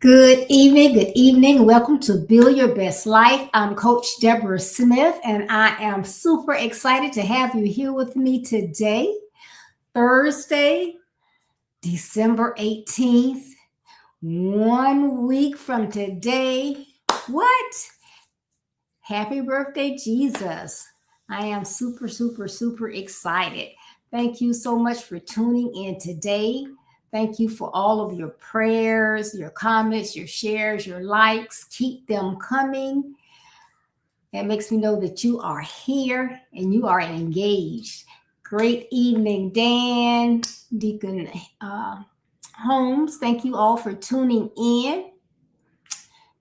Good evening. Good evening. Welcome to Build Your Best Life. I'm Coach Deborah Smith, and I am super excited to have you here with me today, Thursday, December 18th, 1 week from today. What? Happy birthday, Jesus. I am super, super, super excited. Thank you so much for tuning in today. Thank you for all of your prayers, your comments, your shares, your likes. Keep them coming. That makes me know that you are here and you are engaged. Great evening, Dan, Deacon Holmes. Thank you all for tuning in.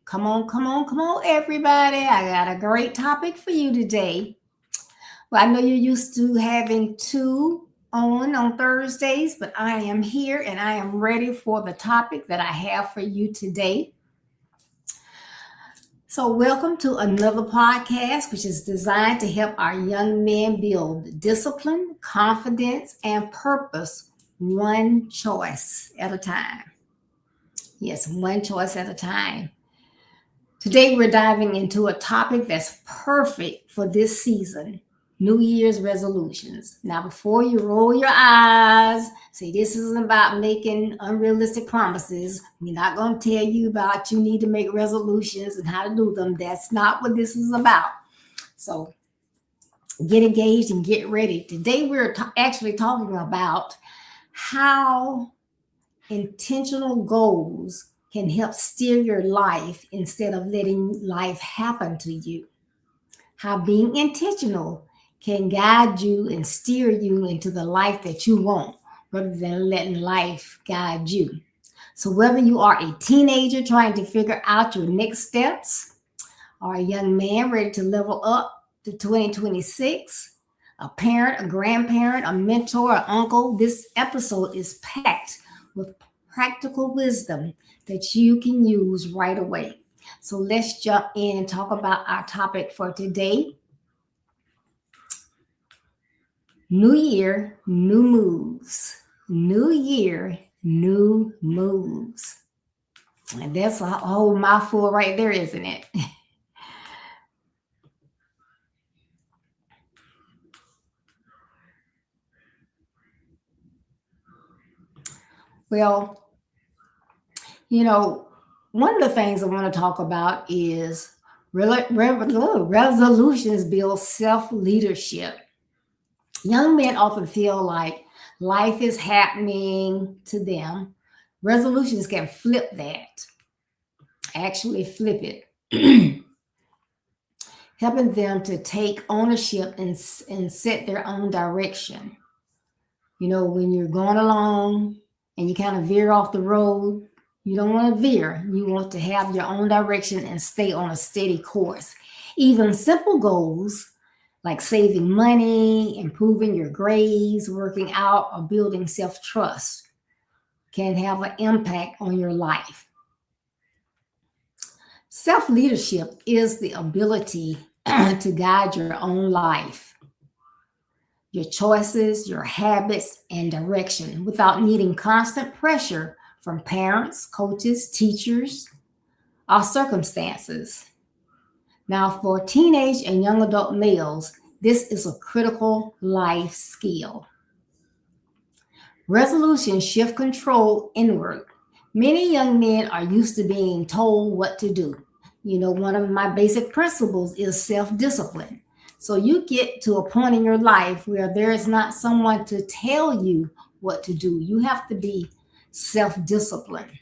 Come on, everybody. I got a great topic for you today. Well, I know you're used to having two on Thursdays, but I am here and I am ready for the topic that I have for you today. So welcome to another podcast, which is designed to help our young men build discipline, confidence, and purpose one choice at a time. Yes, one choice at a time. Today, we're diving into a topic that's perfect for this season: New Year's resolutions. Now, before you roll your eyes, say this isn't about making unrealistic promises. We're not going to tell you about you need to make resolutions and how to do them. That's not what this is about. So, get engaged and get ready. Today, we're actually talking about how intentional goals can help steer your life instead of letting life happen to you. How being intentional can guide you and steer you into the life that you want rather than letting life guide you. So, whether you are a teenager trying to figure out your next steps, or a young man ready to level up to 2026, a parent, a grandparent, a mentor, an uncle, this episode is packed with practical wisdom that you can use right away. So let's jump in and talk about our topic for today. New year, new moves. New year, new moves. And that's a whole mouthful right there, isn't it? Well, one of the things I want to talk about is resolutions build self leadership. Young men often feel like life is happening to them. Resolutions can flip that, actually flip it, helping them to take ownership and set their own direction. When you're going along and you kind of veer off the road, you don't want to veer. You want to have your own direction and stay on a steady course. Even simple goals like saving money, improving your grades, working out, or building self-trust can have an impact on your life. Self-leadership is the ability to guide your own life, your choices, your habits, and direction without needing constant pressure from parents, coaches, teachers, or circumstances. Now, for teenage and young adult males, this is a critical life skill. Resolutions shift control inward. Many young men are used to being told what to do. One of my basic principles is self discipline. So you get to a point in your life where there is not someone to tell you what to do. You have to be self disciplined.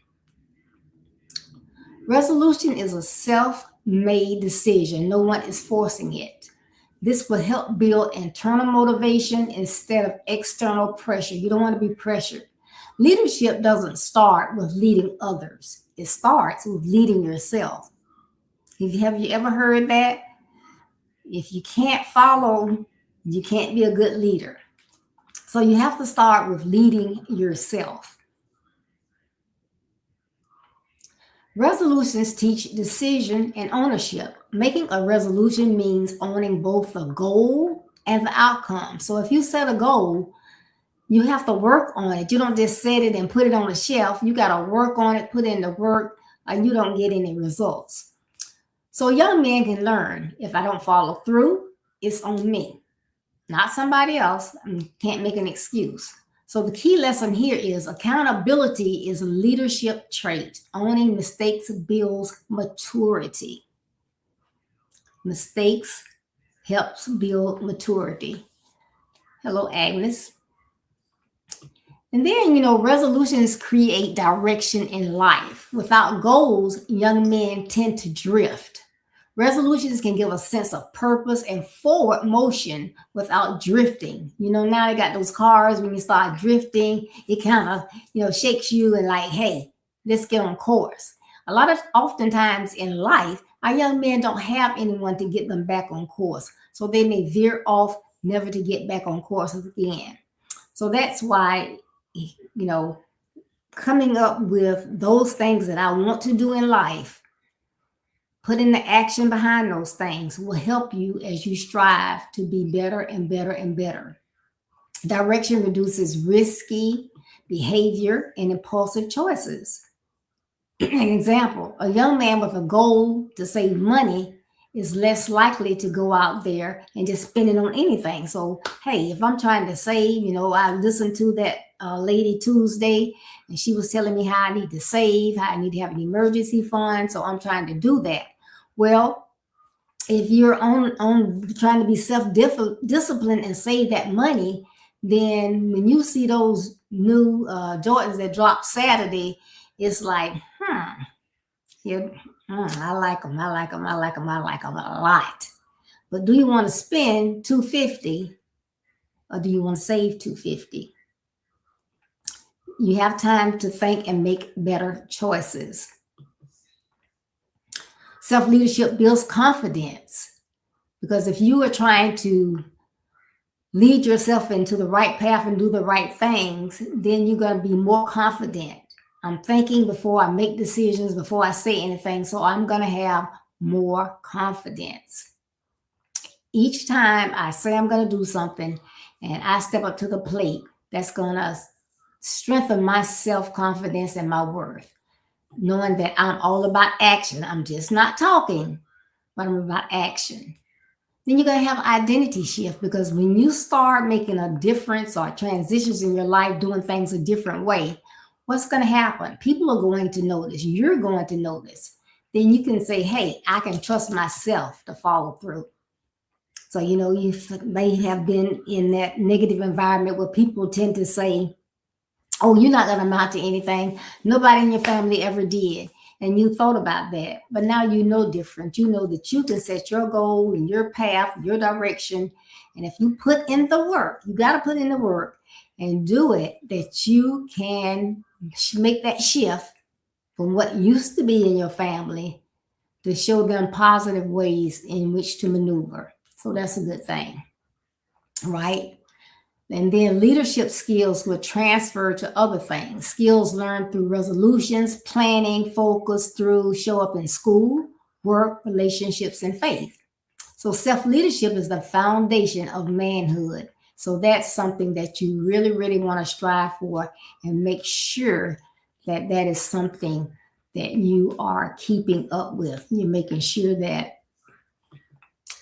Resolution is a self made decision, no one is forcing it. This will help build internal motivation instead of external pressure. You don't want to be pressured. Leadership doesn't start with leading others, it starts with leading yourself. Have you ever heard that? If you can't follow, you can't be a good leader. So you have to start with leading yourself. Resolutions teach decision and ownership. Making a resolution means owning both the goal and the outcome. So if you set a goal, you have to work on it. You don't just set it and put it on the shelf. You got to work on it, put in the work, and you don't get any results. So young men can learn, if I don't follow through, it's on me, not somebody else. I can't make an excuse. So the key lesson here is accountability is a leadership trait. Owning mistakes builds maturity. Mistakes helps build maturity. Hello, Agnes. And then, resolutions create direction in life. Without goals, young men tend to drift. Resolutions can give a sense of purpose and forward motion without drifting. Now they got those cars, when you start drifting, it kind of, shakes you and like, hey, let's get on course. Oftentimes in life, our young men don't have anyone to get them back on course. So they may veer off, never to get back on course again. So that's why, coming up with those things that I want to do in life, putting the action behind those things will help you as you strive to be better and better and better. Direction reduces risky behavior, and impulsive choices. An example, a young man with a goal to save money is less likely to go out there and just spend it on anything. So, hey, if I'm trying to save, I listened to that lady Tuesday, and she was telling me how I need to save, how I need to have an emergency fund. So I'm trying to do that. Well, if you're on trying to be self-disciplined and save that money, then when you see those new Jordans that drop Saturday, it's like, yeah, I like them. I like them. I like them. I like them a lot. But do you want to spend $250 or do you want to save $250? You have time to think and make better choices. Self-leadership builds confidence, because if you are trying to lead yourself into the right path and do the right things, then you're going to be more confident. I'm thinking before I make decisions, before I say anything, so I'm going to have more confidence. Each time I say I'm going to do something and I step up to the plate, that's going to strengthen my self-confidence and my worth, knowing that I'm all about action. I'm just not talking, but I'm about action. Then you're going to have identity shift, because when you start making a difference or transitions in your life, doing things a different way, what's going to happen? People are going to notice. You're going to notice. Then you can say, hey, I can trust myself to follow through. So, you may have been in that negative environment where people tend to say, oh, you're not going to amount to anything. Nobody in your family ever did. And you thought about that. But now you know different. You know that you can set your goal and your path, your direction. And if you put in the work, you got to put in the work and do it, that you can make that shift from what used to be in your family to show them positive ways in which to maneuver. So that's a good thing, right? And then leadership skills will transfer to other things. Skills learned through resolutions, planning, focus through show up in school, work, relationships, and faith. So self-leadership is the foundation of manhood. So that's something that you really, really want to strive for, and make sure that that is something that you are keeping up with. You're making sure that,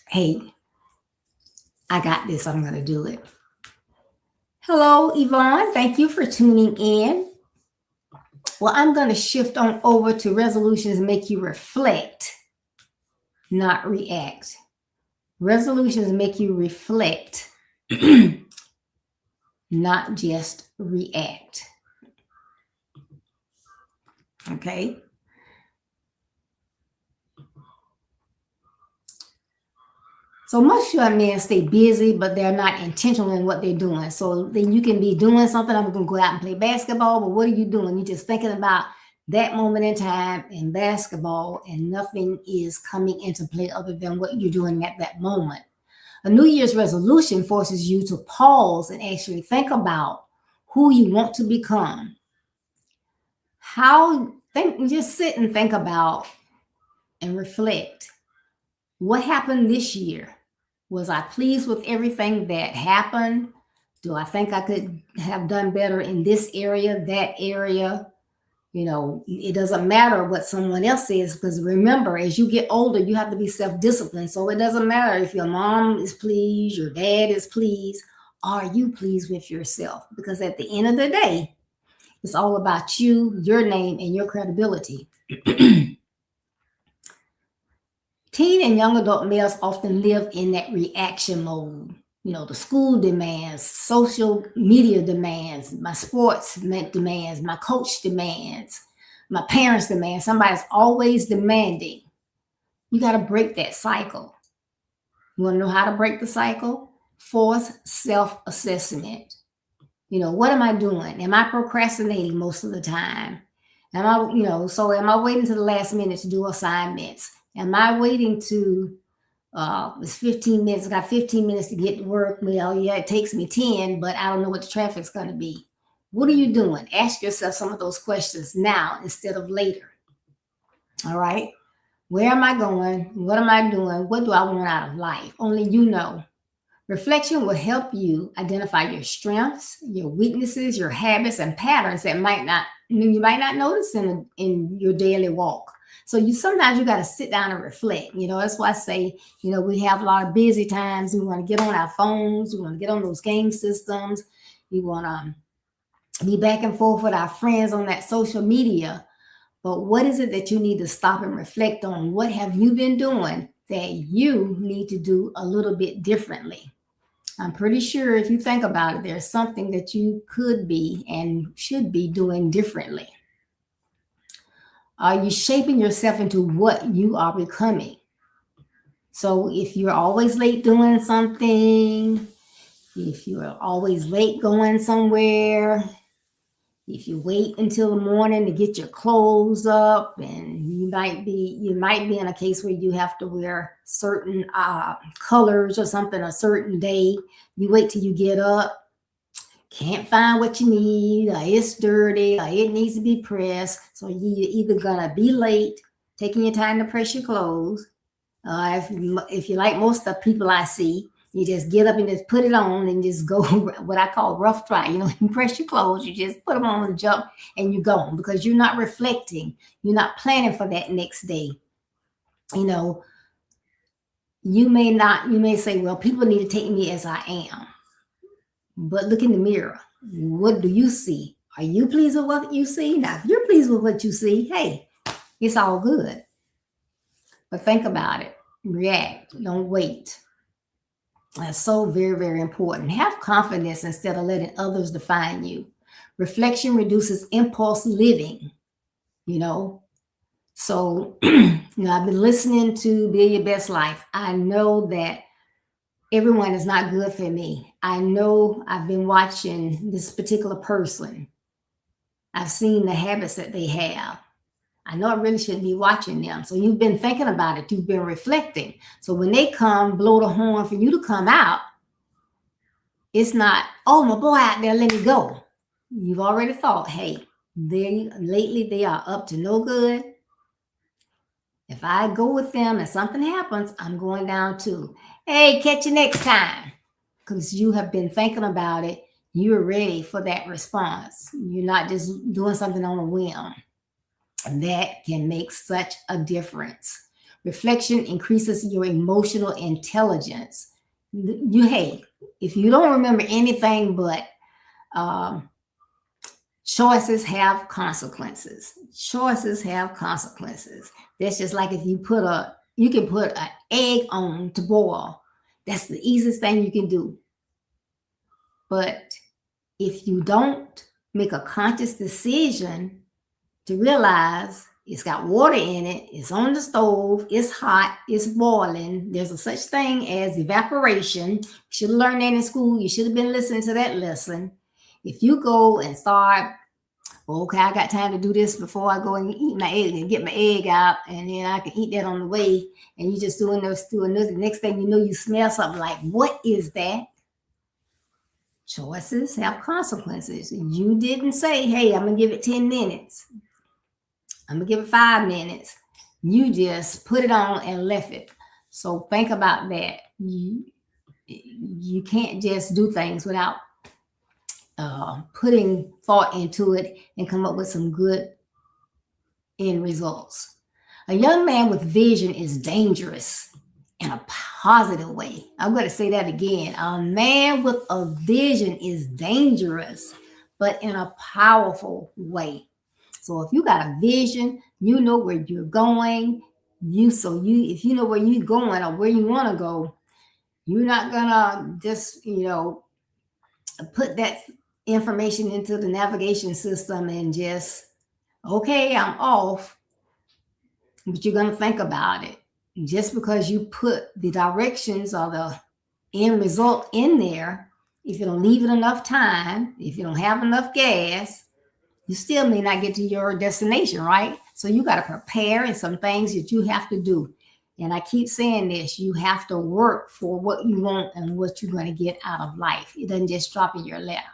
hey, I got this, I'm going to do it. Hello, Yvonne. Thank you for tuning in. Well, I'm going to shift on over to resolutions make you reflect, not react. Resolutions make you reflect, not just react. Okay? So most young men stay busy, but they're not intentional in what they're doing. So then you can be doing something. I'm going to go out and play basketball, but what are you doing? You're just thinking about that moment in time in basketball, and nothing is coming into play other than what you're doing at that moment. A New Year's resolution forces you to pause and actually think about who you want to become. Just sit and think about and reflect. What happened this year? Was I pleased with everything that happened? Do I think I could have done better in this area, that area? It doesn't matter what someone else says, because remember, as you get older, you have to be self-disciplined. So it doesn't matter if your mom is pleased, your dad is pleased. Are you pleased with yourself? Because at the end of the day, it's all about you, your name, and your credibility. Teen and young adult males often live in that reaction mode. The school demands, social media demands, my sports demands, my coach demands, my parents demand. Somebody's always demanding. You got to break that cycle. You want to know how to break the cycle? Force self-assessment. What am I doing? Am I procrastinating most of the time? Am I waiting to the last minute to do assignments? Am I waiting to, it's 15 minutes, I got 15 minutes to get to work. Well, yeah, it takes me 10, but I don't know what the traffic's going to be. What are you doing? Ask yourself some of those questions now instead of later. All right. Where am I going? What am I doing? What do I want out of life? Only you know. Reflection will help you identify your strengths, your weaknesses, your habits, and patterns that you might not notice in your daily walk. So sometimes you got to sit down and reflect. That's why I say, we have a lot of busy times. We want to get on our phones. We want to get on those game systems. We want to be back and forth with our friends on that social media. But what is it that you need to stop and reflect on? What have you been doing that you need to do a little bit differently? I'm pretty sure if you think about it, there's something that you could be and should be doing differently. Are you shaping yourself into what you are becoming? So if you're always late doing something, if you're always late going somewhere, if you wait until the morning to get your clothes up, and you might be in a case where you have to wear certain colors or something a certain day. You wait till you get up, can't find what you need, or it's dirty, or it needs to be pressed. So you're either gonna be late, taking your time to press your clothes. If you like most of the people I see, you just get up and just put it on and just go what I call rough dry. You press your clothes, you just put them on and jump and you go because you're not reflecting. You're not planning for that next day. You may say, well, people need to take me as I am. But look in the mirror. What do you see? Are you pleased with what you see? Now, if you're pleased with what you see, hey, it's all good. But think about it. React. Don't wait. That's so very, very important. Have confidence instead of letting others define you. Reflection reduces impulse living, So, I've been listening to Build Your Best Life. I know that everyone is not good for me. I know I've been watching this particular person. I've seen the habits that they have. I know I really shouldn't be watching them. So you've been thinking about it. You've been reflecting. So when they come, blow the horn for you to come out, it's not, oh, my boy out there, let me go. You've already thought, hey, lately they are up to no good. If I go with them and something happens, I'm going down too. Hey, catch you next time. Because you have been thinking about it. You're ready for that response. You're not just doing something on a whim. And that can make such a difference. Reflection increases your emotional intelligence. Hey, if you don't remember anything but choices have consequences. Choices have consequences. That's just like if you can put an egg on to boil. That's the easiest thing you can do. But if you don't make a conscious decision to realize it's got water in it, it's on the stove, it's hot, it's boiling, there's a such thing as evaporation. You should have learned that in school. You should have been listening to that lesson. If you go and start, okay, I got time to do this before I go and eat my egg and get my egg out, and then I can eat that on the way, and you just doing this. The next thing you know, you smell something like, what is that? Choices have consequences. You didn't say, hey, I'm going to give it 10 minutes. I'm going to give it 5 minutes. You just put it on and left it. So think about that. You can't just do things without putting thought into it and come up with some good end results. A young man with vision is dangerous in a positive way. I'm going to say that again. A man with a vision is dangerous, but in a powerful way. So if you got a vision, you know where you're going. If you know where you're going or where you want to go, you're not gonna just put that information into the navigation system and just, okay, I'm off. But you're gonna think about it. Just because you put the directions or the end result in there, if you don't leave it enough time, if you don't have enough gas, you still may not get to your destination, right? So you got to prepare and some things that you have to do. And I keep saying this, you have to work for what you want and what you're going to get out of life. It doesn't just drop in your lap.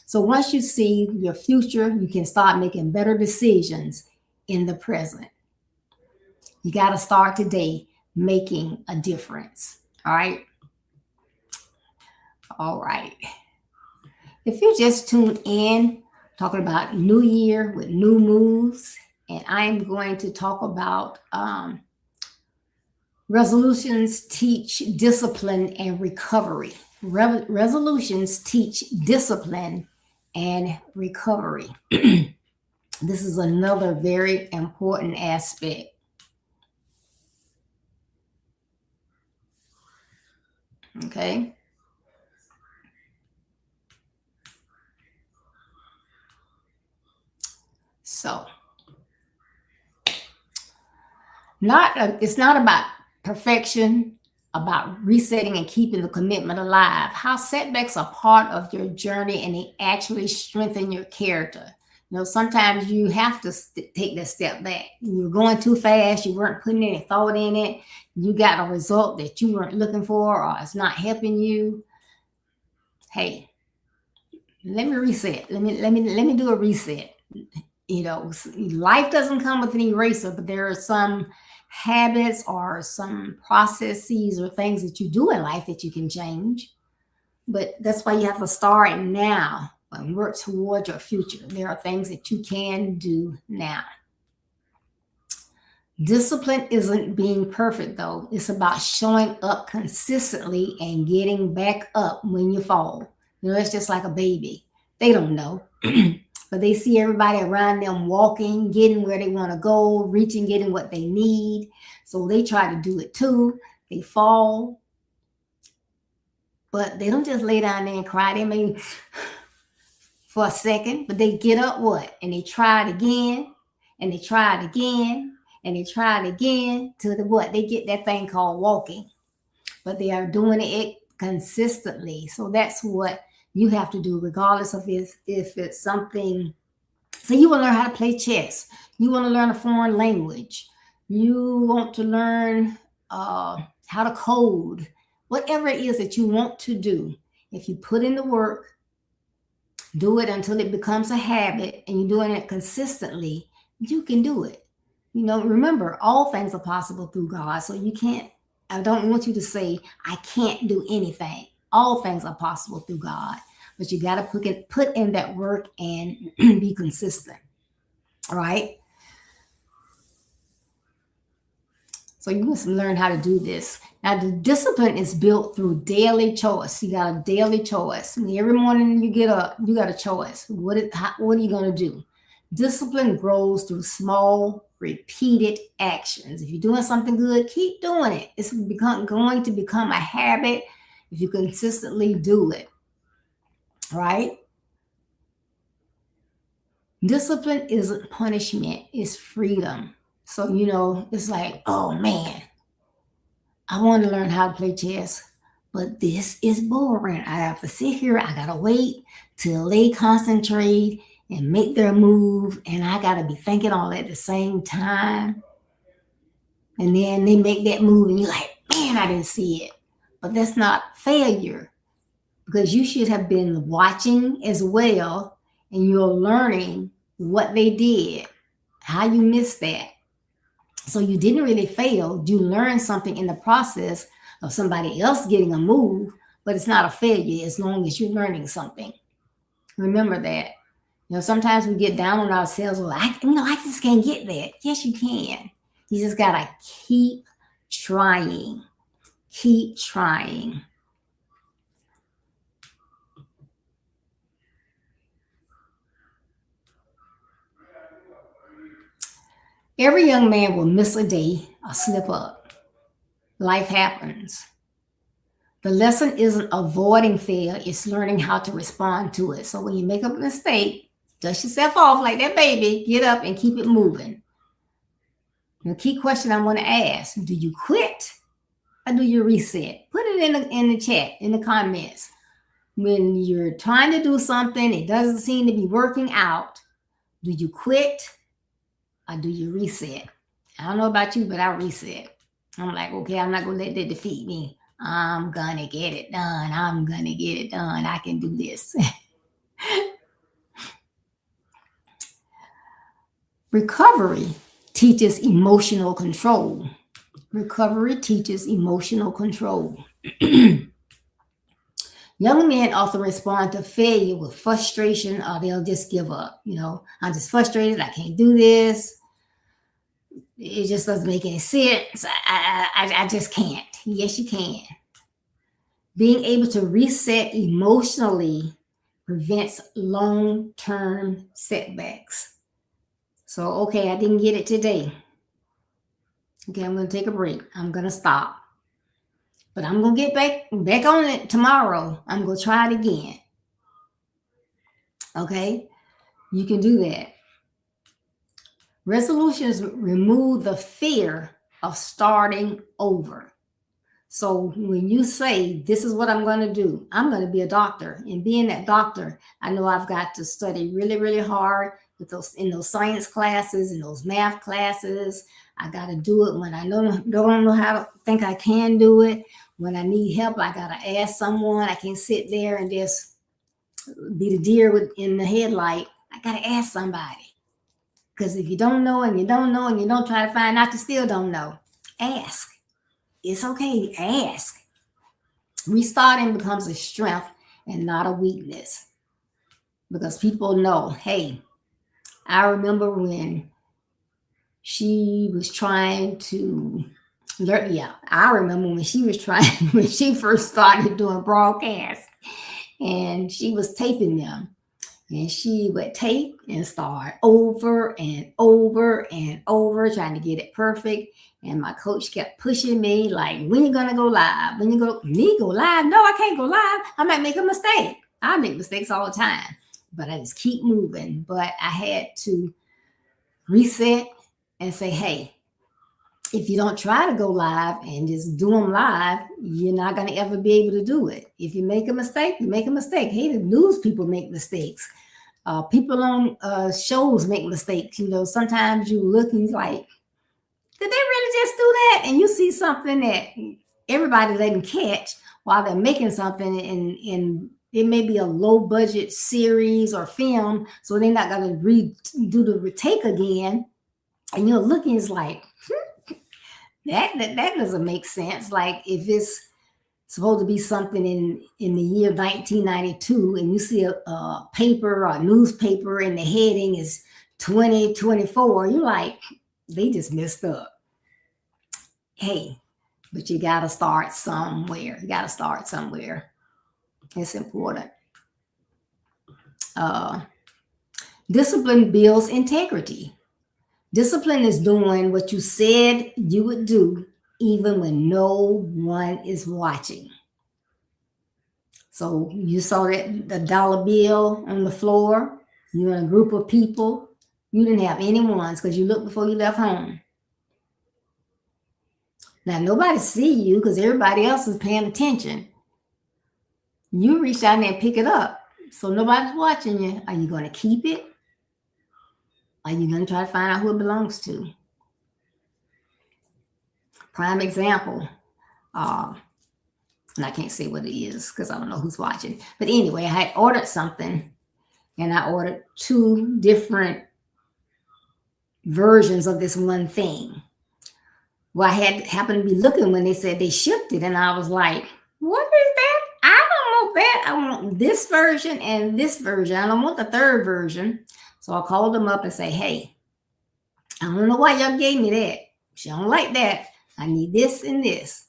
So once you see your future, you can start making better decisions in the present. You got to start today making a difference. All right. All right. If you just tuned in, talking about New Year with new moves, and I'm going to talk about resolutions teach discipline and recovery. Resolutions teach discipline and recovery. This is another very important aspect. Okay. So, it's not about perfection, about resetting and keeping the commitment alive. How setbacks are part of your journey and they actually strengthen your character. Sometimes you have to take that step back. You're going too fast, you weren't putting any thought in it, you got a result that you weren't looking for, or it's not helping you. Hey, let me reset. Let me do a reset. Life doesn't come with an eraser, but there are some habits or some processes or things that you do in life that you can change. But that's why you have to start now and work towards your future. There are things that you can do now. Discipline isn't being perfect, though. It's about showing up consistently and getting back up when you fall. It's just like a baby. They don't know. But they see everybody around them walking, getting where they want to go, reaching, getting what they need. So they try to do it too. They fall. But they don't just lay down there and cry. They may for a second, but they get up and they try it again, and they try it again, and they try it again till they get that thing called walking. But they are doing it consistently. So that's what you have to do, regardless of if it's something. So you want to learn how to play chess. You want to learn a foreign language. You want to learn how to code. Whatever it is that you want to do, if you put in the work, do it until it becomes a habit, and you're doing it consistently, you can do it. Remember, all things are possible through God. So I don't want you to say, I can't do anything. All things are possible through God. But you got to put in that work and be consistent. All right? So you must learn how to do this. Now, the discipline is built through daily choice. You got a daily choice. Every morning you get up, you got a choice. What are you going to do? Discipline grows through small, repeated actions. If you're doing something good, keep doing it. It's going to become a habit if you consistently do it. Right? Discipline isn't punishment, it's freedom. So, it's like, oh man, I want to learn how to play chess, but this is boring. I have to sit here, I got to wait till they concentrate and make their move, and I got to be thinking all at the same time. And then they make that move, and you're like, man, I didn't see it. But that's not failure, because you should have been watching as well, and you're learning what they did, how you missed that. So you didn't really fail. You learned something in the process of somebody else getting a move, but it's not a failure as long as you're learning something. Remember that. Sometimes we get down on ourselves. Well, I just can't get that. Yes, you can. You just got to keep trying. Keep trying. Every young man will miss a day or slip up. Life happens. The lesson isn't avoiding failure, it's learning how to respond to it. So when you make a mistake, dust yourself off like that baby, get up and keep it moving. The key question I want to ask, do you quit or do you reset? Put it in the chat, in the comments. When you're trying to do something, it doesn't seem to be working out, do you quit or do you reset? I don't know about you, but I reset. I'm like, okay, I'm not going to let that defeat me. I'm going to get it done. I'm going to get it done. I can do this. Recovery teaches emotional control. Recovery teaches emotional control. Young men often respond to failure with frustration or they'll just give up. I'm just frustrated. I can't do this. It just doesn't make any sense. I just can't. Yes, you can. Being able to reset emotionally prevents long-term setbacks. So, okay, I didn't get it today. Okay, I'm going to take a break. I'm going to stop. But I'm going to get back on it tomorrow. I'm going to try it again. Okay? You can do that. Resolutions remove the fear of starting over. So when you say, this is what I'm going to do, I'm going to be a doctor. And being that doctor, I know I've got to study really, really hard in those science classes, in those math classes. I got to do it when I don't know how to think I can do it. When I need help, I got to ask someone. I can't sit there and just be the deer in the headlight. I got to ask somebody. Because if you don't know and you don't know and you don't try to find out, you still don't know. Ask. It's okay. Ask. Restarting becomes a strength and not a weakness. Because people know, hey, I remember when she was trying to learn. Yeah, I remember when she was trying, when she first started doing broadcasts and she was taping them. And she would tape and start over and over and over, trying to get it perfect. And my coach kept pushing me, like, when you gonna go live? When you go live? No, I can't go live. I might make a mistake. I make mistakes all the time, but I just keep moving. But I had to reset and say, hey, if you don't try to go live and just do them live, you're not going to ever be able to do it. If you make a mistake, you make a mistake. Hey, the news people make mistakes. People on shows make mistakes. Sometimes you look and you're like, did they really just do that? And you see something that everybody didn't catch while they're making something, and it may be a low budget series or film, so they're not going to redo the retake again. And you're looking, it's like, that doesn't make sense. Like if it's supposed to be something in the year 1992 and you see a paper or a newspaper and the heading is 2024, you're like, they just messed up. Hey, but you got to start somewhere. It's important. Discipline builds integrity. Discipline is doing what you said you would do, even when no one is watching. So you saw the dollar bill on the floor. You're in a group of people. You didn't have any ones because you looked before you left home. Now, nobody see you because everybody else is paying attention. You reach out there and pick it up. So nobody's watching you. Are you going to keep it? Are you going to try to find out who it belongs to? Prime example. And I can't say what it is because I don't know who's watching. But anyway, I had ordered something and I ordered 2 different versions of this one thing. Well, I happened to be looking when they said they shipped it, and I was like, what is that? I don't want that. I want this version and this version. I don't want the 3rd version. So I called them up and say, hey, I don't know why y'all gave me that. She don't like that. I need this and this.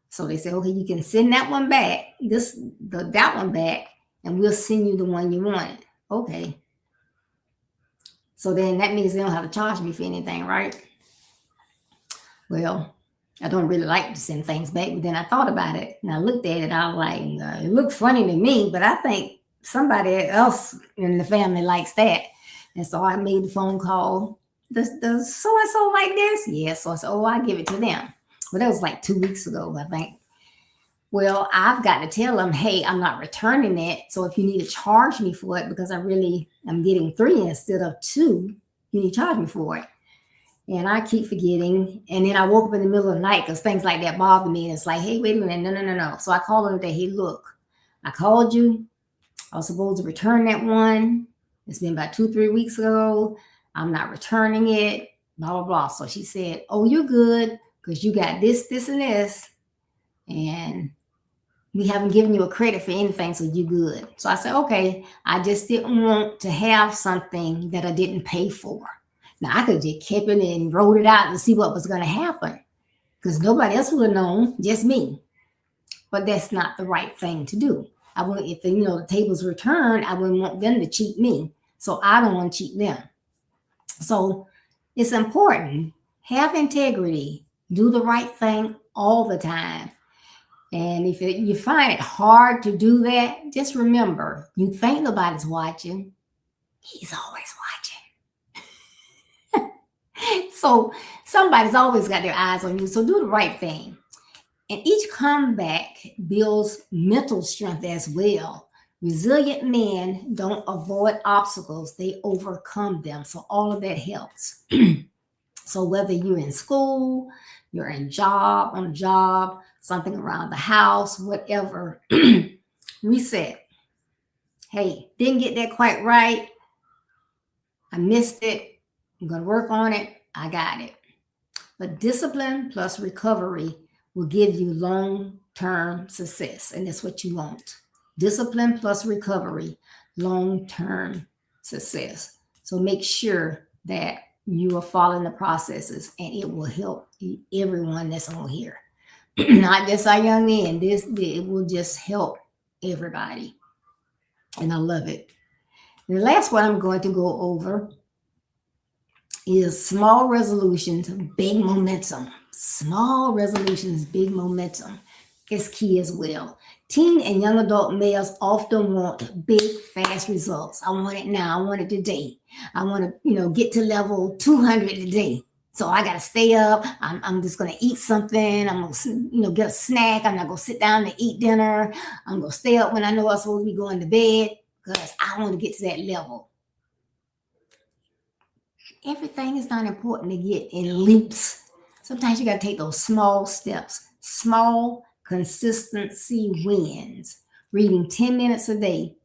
So they said, okay, you can send that one back, that one back, and we'll send you the one you wanted. Okay. So then that means they don't have to charge me for anything, right? Well, I don't really like to send things back, but then I thought about it and I looked at it. I was like, it looked funny to me, but I think somebody else in the family likes that. And so I made the phone call. Does so-and-so like this? Yes. So I said, I give it to them. Well, that was like 2 weeks ago, I think. Well, I've got to tell them, hey, I'm not returning it. So if you need to charge me for it, because I'm getting 3 instead of 2, you need to charge me for it. And I keep forgetting. And then I woke up in the middle of the night because things like that bother me. And it's like, hey, wait a minute. No. So I called them today. Hey, look, I called you. I was supposed to return that one. It's been about 2-3 weeks ago. I'm not returning it, blah, blah, blah. So she said, oh, you're good because you got this, and this. And We haven't given you a credit for anything, so you're good. So I said, okay, I just didn't want to have something that I didn't pay for. Now I could just kept it and wrote it out and see what was going to happen because nobody else would have known, just me. But that's not the right thing to do. I wouldn't, if the tables were turned, I wouldn't want them to cheat me. So I don't want to cheat them. So it's important. Have integrity. Do the right thing all the time. And if you find it hard to do that, just remember, you think nobody's watching. He's always watching. So somebody's always got their eyes on you. So do the right thing. And each comeback builds mental strength as well. Resilient men don't avoid obstacles, they overcome them. So all of that helps. So whether you're in school, you're on a job, something around the house, whatever, reset. Hey, didn't get that quite right. I missed it. I'm going to work on it. I got it. But discipline plus recovery will give you long-term success, and that's what you want. Discipline plus recovery, long-term success. So make sure that you are following the processes, and it will help everyone that's on here. Not just our young men. It will just help everybody. And I love it. And the last one I'm going to go over is small resolutions, big momentum. Small resolutions, big momentum is key as well. Teen and young adult males often want big, fast results. I want it now. I want it today. I want to, get to level 200 today. So I got to stay up. I'm just going to eat something. I'm going to, get a snack. I'm not going to sit down and eat dinner. I'm going to stay up when I know I'm supposed to be going to bed because I want to get to that level. Everything is not important to get in leaps. Sometimes you got to take those small steps, small consistency wins. Reading 10 minutes a day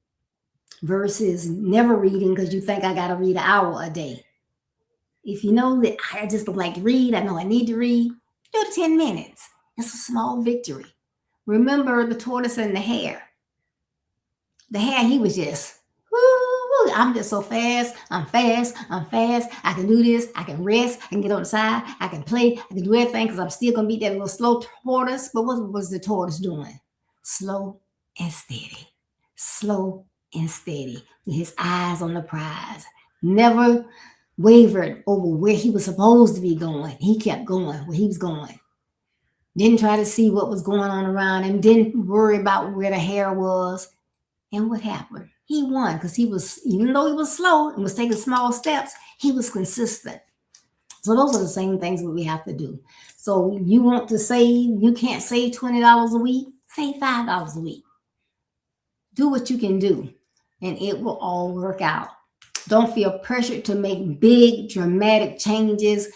versus never reading because you think I got to read an hour a day. If you know that I just don't like to read, I know I need to read, do the 10 minutes. It's a small victory. Remember the tortoise and the hare. The hare, he was just, woo, I'm just so fast. I'm fast. I can do this. I can rest. I can get on the side. I can play. I can do everything because I'm still going to beat that little slow tortoise. But what was the tortoise doing? Slow and steady. Slow and steady with his eyes on the prize. Never wavered over where he was supposed to be going. He kept going where he was going. Didn't try to see what was going on around him. Didn't worry about where the hare was. And what happened? He won because he was, even though he was slow and was taking small steps, he was consistent. So those are the same things that we have to do. So you want to save, you can't save $20 a week, save $5 a week. Do what you can do and it will all work out. Don't feel pressured to make big, dramatic changes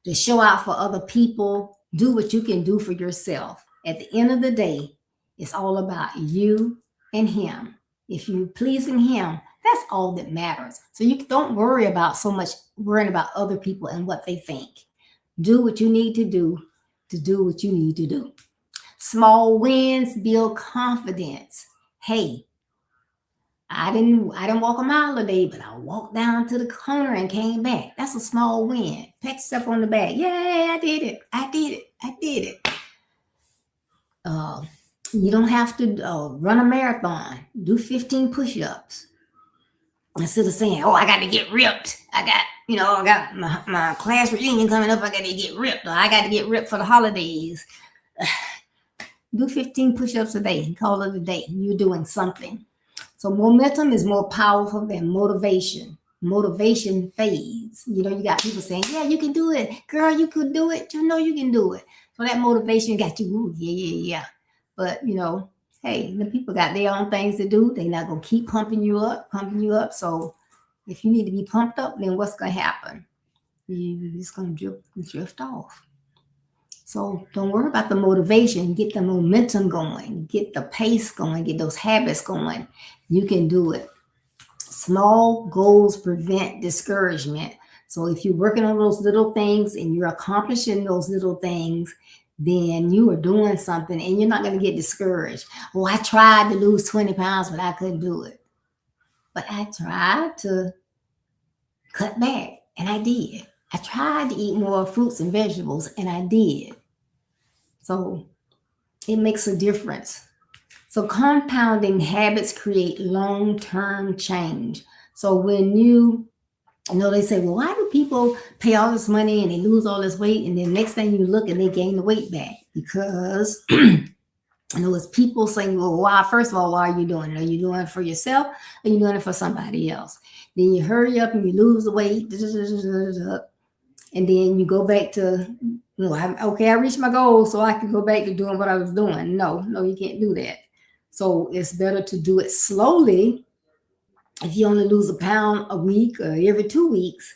to show out for other people. Do what you can do for yourself. At the end of the day, it's all about you and him. If you're pleasing him, that's all that matters. So you don't worry about so much worrying about other people and what they think. Do what you need to do what you need to do. Small wins build confidence. Hey, I didn't walk a mile today, but I walked down to the corner and came back. That's a small win. Pat yourself on the back. Yay, I did it. You don't have to run a marathon. Do 15 push-ups. Instead of saying, oh, I got to get ripped. I got my class reunion coming up. I got to get ripped. Or I got to get ripped for the holidays. Do 15 push-ups a day. Call it a day. You're doing something. So momentum is more powerful than motivation. Motivation fades. You got people saying, yeah, you can do it. Girl, you could do it. You know you can do it. So that motivation got you, ooh, yeah. But, hey, the people got their own things to do. They're not going to keep pumping you up. So if you need to be pumped up, then what's going to happen? You're just going to drift off. So don't worry about the motivation. Get the momentum going. Get the pace going. Get those habits going. You can do it. Small goals prevent discouragement. So if you're working on those little things and you're accomplishing those little things, then you are doing something and you're not going to get discouraged. Oh, I tried to lose 20 pounds, but I couldn't do it. But I tried to cut back, and I did. I tried to eat more fruits and vegetables, and I did. So it makes a difference. So compounding habits create long-term change. So when they say, well, why do people pay all this money and they lose all this weight? And then next thing you look and they gain the weight back? Because it's people saying, well, why? First of all, why are you doing it? Are you doing it for yourself? Or are you doing it for somebody else? Then you hurry up and you lose the weight. And then you go back to, I reached my goal, so I can go back to doing what I was doing. No, you can't do that. So it's better to do it slowly. If you only lose a pound a week or every 2 weeks,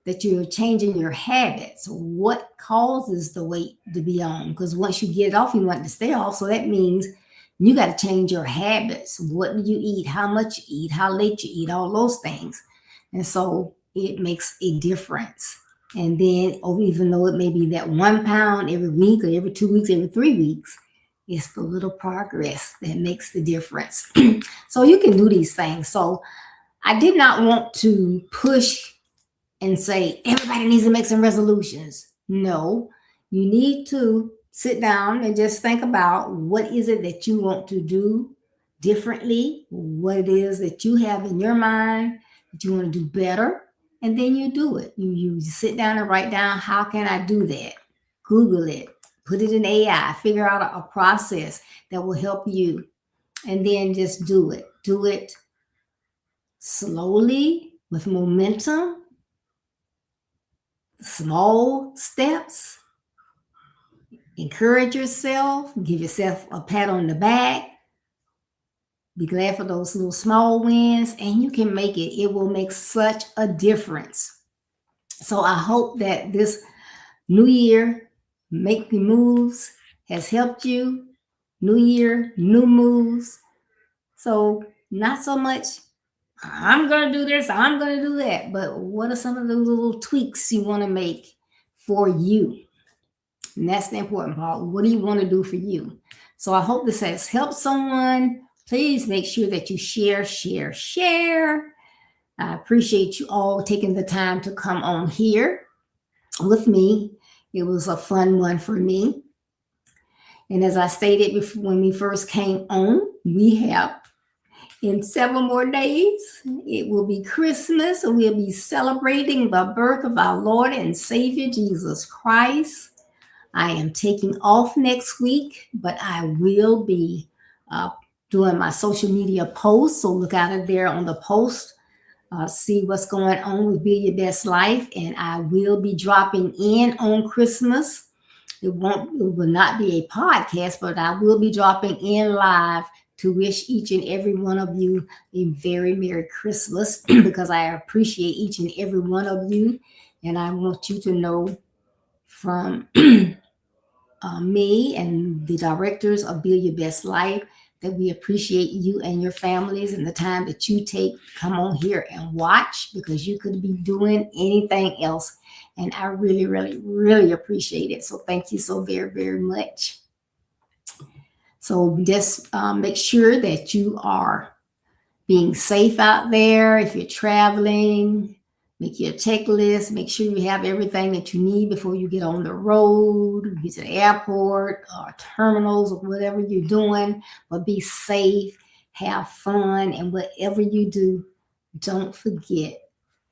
that you're changing your habits. What causes the weight to be on? Because once you get it off, you want it to stay off. So that means you got to change your habits. What do you eat? How much you eat? How late you eat? All those things. And so it makes a difference. And then, even though it may be that 1 pound every week or every 2 weeks, every 3 weeks, it's the little progress that makes the difference. So you can do these things. So I did not want to push and say, everybody needs to make some resolutions. No, you need to sit down and just think about what is it that you want to do differently, what it is that you have in your mind that you want to do better, and then you do it. You sit down and write down, how can I do that? Google it, put it in AI, figure out a process that will help you, and then just do it. Do it slowly with momentum, small steps. Encourage yourself, give yourself a pat on the back. Be glad for those little small wins, and you can make it. It will make such a difference. So I hope that this new year, Make the Moves, has helped you. New year, new moves. So not so much, I'm going to do this, I'm going to do that. But what are some of the little tweaks you want to make for you? And that's the important part. What do you want to do for you? So I hope this has helped someone. Please make sure that you share. I appreciate you all taking the time to come on here with me. It was a fun one for me. And as I stated before, when we first came on, we have in 7 more days, it will be Christmas, and we'll be celebrating the birth of our Lord and Savior, Jesus Christ. I am taking off next week, but I will be doing my social media posts. So look out there on the post, see what's going on with Build Your Best Life. And I will be dropping in on Christmas. It will not be a podcast, but I will be dropping in live to wish each and every one of you a very Merry Christmas, because I appreciate each and every one of you. And I want you to know from me and the directors of Build Your Best Life that we appreciate you and your families and the time that you take to come on here and watch, because you could be doing anything else. And I really, really, really appreciate it. So thank you so very, very much. So just make sure that you are being safe out there. If you're traveling, make your checklist. Make sure you have everything that you need before you get on the road, get to the airport or terminals or whatever you're doing. But be safe, have fun, and whatever you do, don't forget,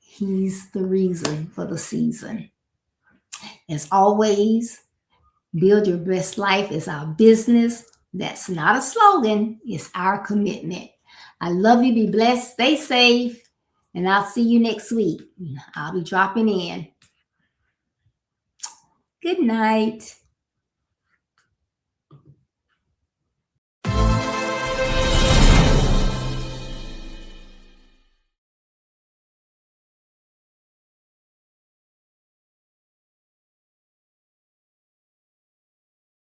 He's the reason for the season. As always, Build Your Best Life is our business. That's not a slogan. It's our commitment. I love you. Be blessed. Stay safe. And I'll see you next week. I'll be dropping in. Good night.